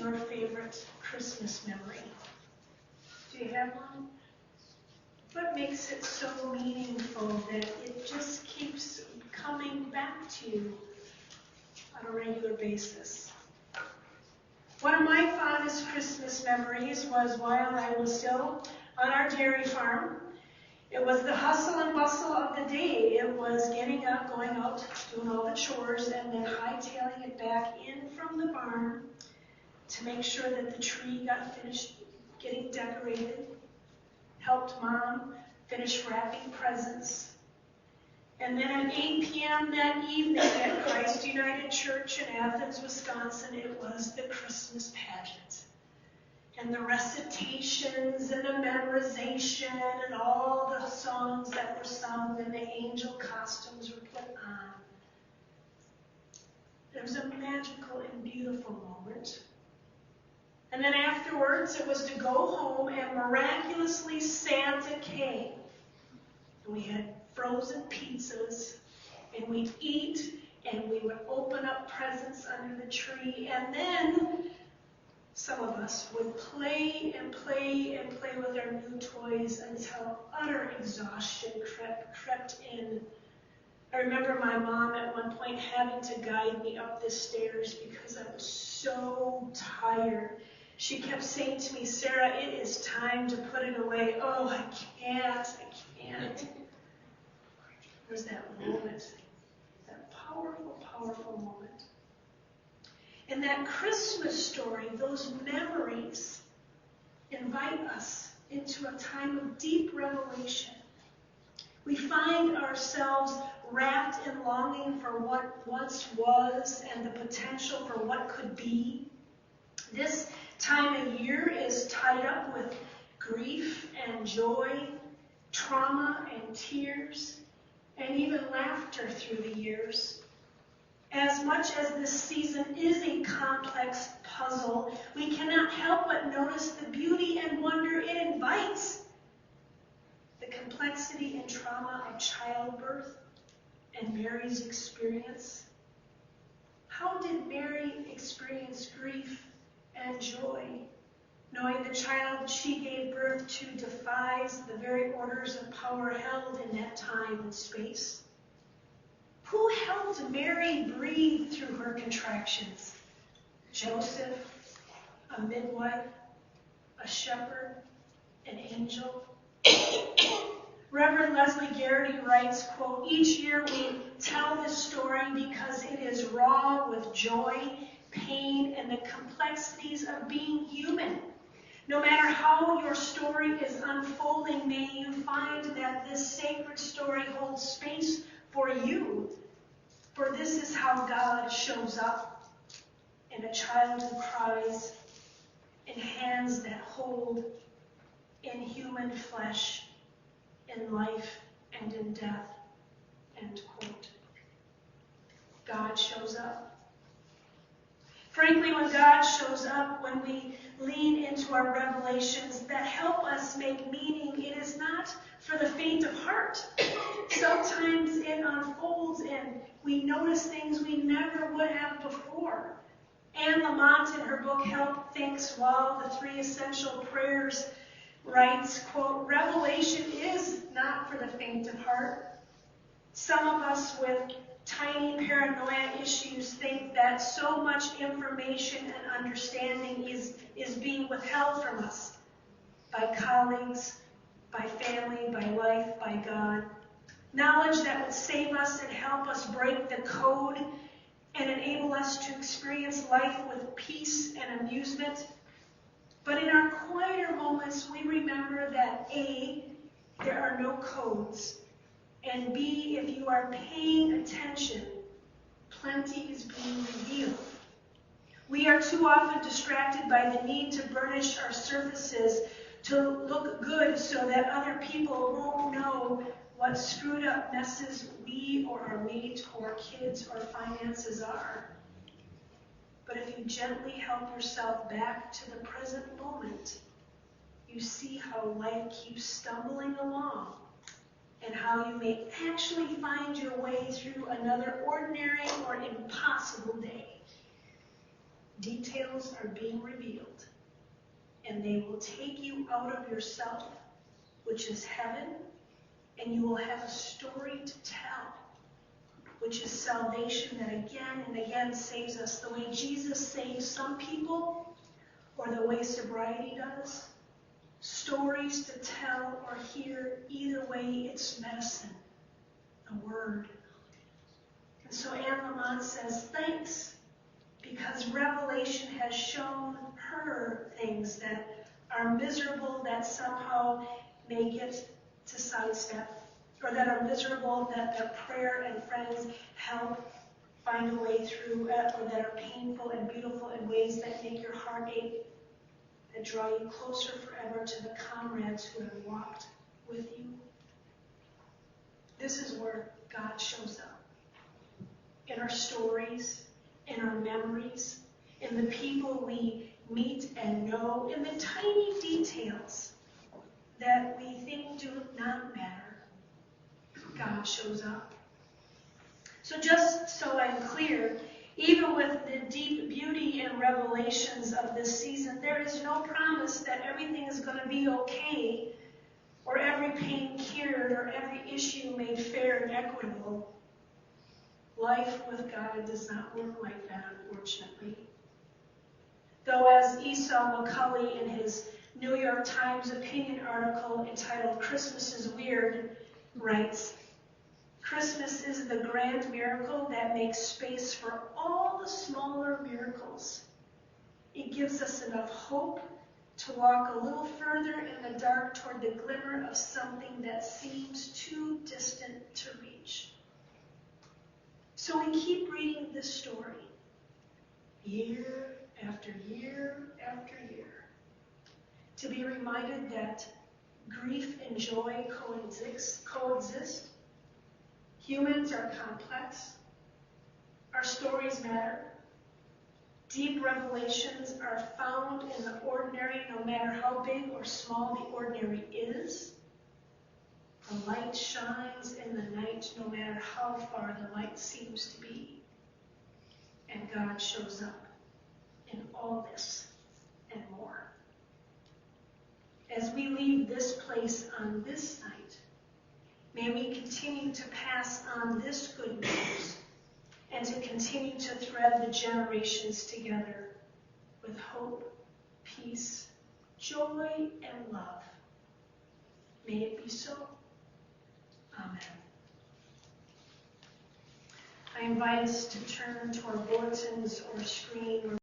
your favorite Christmas memory? Do you have one? What makes it so meaningful that it just keeps coming back to you on a regular basis? One of my fondest Christmas memories was while I was still on our dairy farm. It was the hustle and bustle of the day. It was getting up, going out, doing all the chores, and then hightailing it back in from the barn to make sure that the tree got finished getting decorated, helped Mom finish wrapping presents. And then at 8 p.m. that evening at Christ United Church in Athens, Wisconsin, it was the Christmas pageant. And the recitations and the memorization and all the songs that were sung and the angel costumes were put on. It was a magical and beautiful moment. And then afterwards, it was to go home, and miraculously Santa came. And we had frozen pizzas, and we'd eat, and we would open up presents under the tree, and then some of us would play and play and play with our new toys until utter exhaustion crept in. I remember my mom at one point having to guide me up the stairs because I was so tired. She kept saying to me, "Sarah, it is time to put it away." "Oh, I can't. There's that moment, that powerful, powerful moment. In that Christmas story, those memories invite us into a time of deep revelation. We find ourselves wrapped in longing for what once was and the potential for what could be. This time of year is tied up with grief and joy, trauma and tears, and even laughter through the years. As much as this season is a complex puzzle, we cannot help but notice the beauty and wonder it invites. The complexity and trauma of childbirth and Mary's experience. How did Mary experience grief and joy, knowing the child she gave birth to defies the very orders of power held in that time and space? Who helped Mary breathe through her contractions? Joseph, a midwife, a shepherd, an angel? Reverend Leslie Garrity writes, quote, "Each year we tell this story because it is raw with joy, pain, and the complexities of being human. No matter how your story is unfolding, may you find that this sacred story holds space for you. For this is how God shows up in a child who cries, in hands that hold, in human flesh, in life and in death." End quote. God shows up. Frankly, when God shows up, when we lean into our revelations that help us make meaning, it is not for the faint of heart. Sometimes it unfolds and we notice things we never would have before. Anne Lamott, in her book, Help, Thanks, Wow, the Three Essential Prayers, writes, quote, "Revelation is not for the faint of heart. Some of us with tiny paranoia issues think that so much information and understanding is being withheld from us by colleagues, by family, by life, by God. Knowledge that would save us and help us break the code and enable us to experience life with peace and amusement. But in our quieter moments, we remember that A, there are no codes, and B, if you are paying attention, plenty is being revealed. We are too often distracted by the need to burnish our surfaces to look good so that other people won't know what screwed up messes we or our mate or kids or finances are. But if you gently help yourself back to the present moment, you see how life keeps stumbling along and how you may actually find your way through another ordinary or impossible day. Details are being revealed, and they will take you out of yourself, which is heaven, and you will have a story to tell, which is salvation that again and again saves us, the way Jesus saves some people, or the way sobriety does. Stories to tell or hear, either way, it's medicine, the Word. And so Anne Lamott says, thanks, because revelation has shown her things that are miserable, that somehow make it to sidestep, or that are miserable, that prayer and friends help find a way through, or that are painful and beautiful in ways that make your heart ache, that draw you closer forever to the comrades who have walked with you. This is where God shows up. In our stories, in our memories, in the people we meet and know, in the tiny details that we think do not matter, God shows up. So just so I'm clear, even with the deep beauty and revelations of this season, there is no promise that everything is going to be okay, or every pain cured, or every issue made fair and equitable. Life with God does not work like that, unfortunately. Though, as Esau McCulley in his New York Times opinion article entitled "Christmas is Weird" writes, Christmas is the grand miracle that makes space for all the smaller miracles. It gives us enough hope to walk a little further in the dark toward the glimmer of something that seems too distant to reach. So we keep reading this story, year after year after year, to be reminded that grief and joy coexist. Humans are complex. Our stories matter. Deep revelations are found in the ordinary, no matter how big or small the ordinary is. The light shines in the night, no matter how far the light seems to be. And God shows up in all this and more. As we leave this place on this night, may we continue to pass on this good news and to continue to thread the generations together with hope, peace, joy, and love. May it be so. Amen. I invite us to turn to our bulletins or screen.